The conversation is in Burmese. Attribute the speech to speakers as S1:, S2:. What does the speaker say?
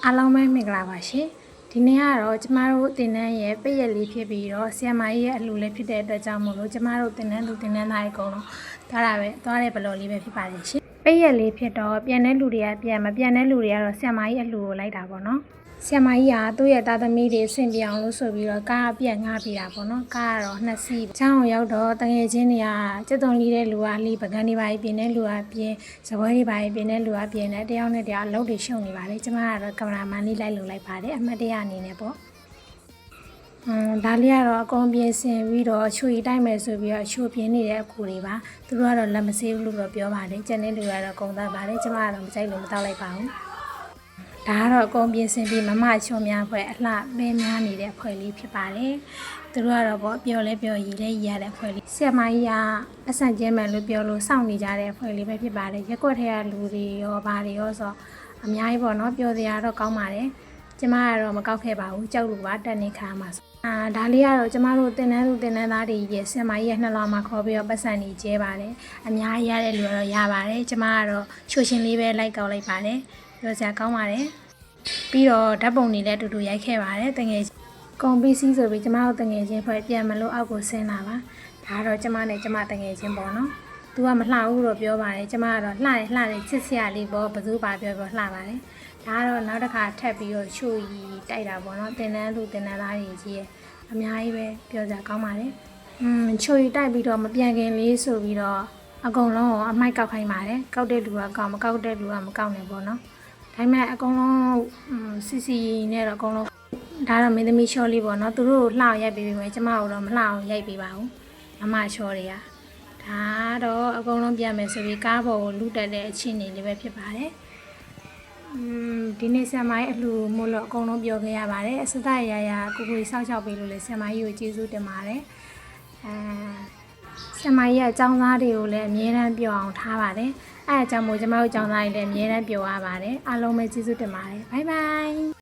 S1: အားလုံးပဲမင်္ဂလာပါရှင်ဒီနေ့ကတော့ကျမတို့တင်နန်းရဲ့ပိတ်ရက်လေးဖြစ်ပြီးတော့ဆီယမကြီးရဲ့အလှူလေးဖြစ်တဲ့အတွက်ကြောင့်မို့လို့ကျမတို့တင်နန်းသူတင်နန်းသားအကုန်လုံးသွားတဲ့ဘလော်လေးပဲဖြစ်ပါတယ်ရှင်ပိတ်ရက်လေးဖြစ်တော့ပြန်တဲ့လူတွေကပြန်မပြန်တဲ့လူတွေကတော့ဆီယမကြီးအလှူကိုလိုက်တာပေါ့နော်ဆီယမကြီးကသူ့ရဲ့သားသမီးတွေဆင်ပြေအောင်လို့ဆိုပြီးတော့ကားအပြက်ငှားပြီးတာပေါ့နော်ကားကတော့2စီးချောင်းရောက်တော့တငယ်ချင်းတွေကစက်သွန်လီတဲ့လူကလီပကန်းတွေပါပြင်းတဲ့လူကပြင်းစပွဲတွေပါပြင်းတဲ့လူကပြင်းတဲ့တယောက်နဲ့တယောက်အလုပ်တွေရှုံနေပါလေကျမကတော့ကင်မရာမန်လေးလိုက်လုပ်လိုက်ပါတယ်အမှတ်တရအနေနဲ့ပေါ့ဒါလေးကတော့အကုန်ပြင်ဆင်ပြီးတော့ချွေတိုက်မယ်ဆိုပြီးတော့ချိုးပြင်းနေတဲ့အကူတွေပါသူတို့ကတော့လက်မဆေးဘူးလို့တော့ပြောပါတယ်ကျန်တဲ့လူကတော့ကုန်သားပါတယ်ကျမကတော့မကြိုက်လို့မတောက်လိုက်ပါဘူးဒါကတော့အကုန်ပြင်ဆင်ပြီးမမချုံများဖွဲ့အလှပဲများနေတဲ့ဖွဲ့လေးဖြစ်ပါတယ်သူတို့ကတော့ပေါ့ပျော်လဲပျော်ရည်လဲရည်ရတဲ့ဖွဲ့လေးဆီယမကြီးကအဆန်ကျဲမယ်လို့ပြောလို့စောင့်နေကြတဲ့ဖွဲ့လေးပဲဖြစ်ပါတယ်ရက်ွက်ထဲကလူတွေရောဘာတွေရောဆိုအများကြီးပေါ့နော်ပျော်စရာတော့ကောင်းပါတယ်ကျမကတော့မကောက်ခဲ့ပါဘူးကြောက်လို့ပါတက်နေခါမှာဒါလေးကတော့ကျမတို့တင်နန်းသားတွေရဲ့ဆီယမကြီးရဲ့နှလုံးမှာခေါ်ပြီးတော့ပတ်စံကြီးကျဲပါတယ်အများကြီးရတဲ့လူကတော့ရပါတယ်ကျမကတော့ချိုရှင်လေးပဲလိုက်ကောက်လိုက်ပါတယ်ပြောစရာကောင်းပါတယ်ပြီးတော့ဓာတ်ပုံတွေလည်းတူတူရိုက်ခဲ့ပါတယ်တငယ်ကွန်ပီစီဆိုပြီးကျမတို့တငယ်ချင်းဖွဲ့ပြန်မလို့အောက်ကိုဆင်းလာပါဒါကတော့ကျမနဲ့ကျမတငယ်ချင်းပေါ့နော်သူကမလှဘူးတော့ပြောပါတယ်ကျမကတော့လှတယ်ချစ်စရာလေးပေါ့ဘသူပါပြောလှပါတယ်ဒါကတော့နောက်တစ်ခါထပ်ပြီးတော့ချိုရီတိုက်တာပေါ့နော်တင်နန်းသားတွေကြီးရဲ့အများကြီးပဲပြောစရာကောင်းပါတယ်ချိုရီတိုက်ပြီးတော့မပြန်ခင်လေးဆိုပြီးတော့အကုန်လုံးအမိုက်ကောက်ခိုင်းပါတယ်ကောက်တဲ့လူကကောက်မကောက်တဲ့လူကမကောက်နဲ့ပေါ့နော်ဒါပေမဲ့အကုန်လုံးစီနဲ့တော့အကုန်လုံးဒါတော့မင်းသမီးချောလေးပေါ့နော်သူတို့လှအောင်ရိုက်ပေးမယ်ကျမတို့တော့မလှအောင်ရိုက်ပေးပါဘူးမမချောတွေကဒါတော့အကုန်လုံးပြန်မယ်ဆိုပြီးကားပေါ်ကိုလူတက်တဲ့အခြေအနေလေးပဲဖြစ်ပါတယ်ဒီနေ့ဆရာမကြီးအလှမို့လို့အကုန်လုံးပြောခဲ့ရပါတယ်အစတရရကိုကိုစောက်ချောက်ပေးလို့လေဆရာမကြီးကိုကျေးဇူးတင်ပါတယ်ဆရာမကြီးကအကြောင်းသားတွေကိုလည်းအမြဲတမ်းပြောအောင်ထားပါတယ်အဲအကြောင်းမို့ကျမတို့အကြောင်းသားတွေလည်းအမြဲတမ်းပြောရပါတယ်အားလုံးပဲကျေးဇူးတင်ပါတယ်ဘိုင်ဘိုင်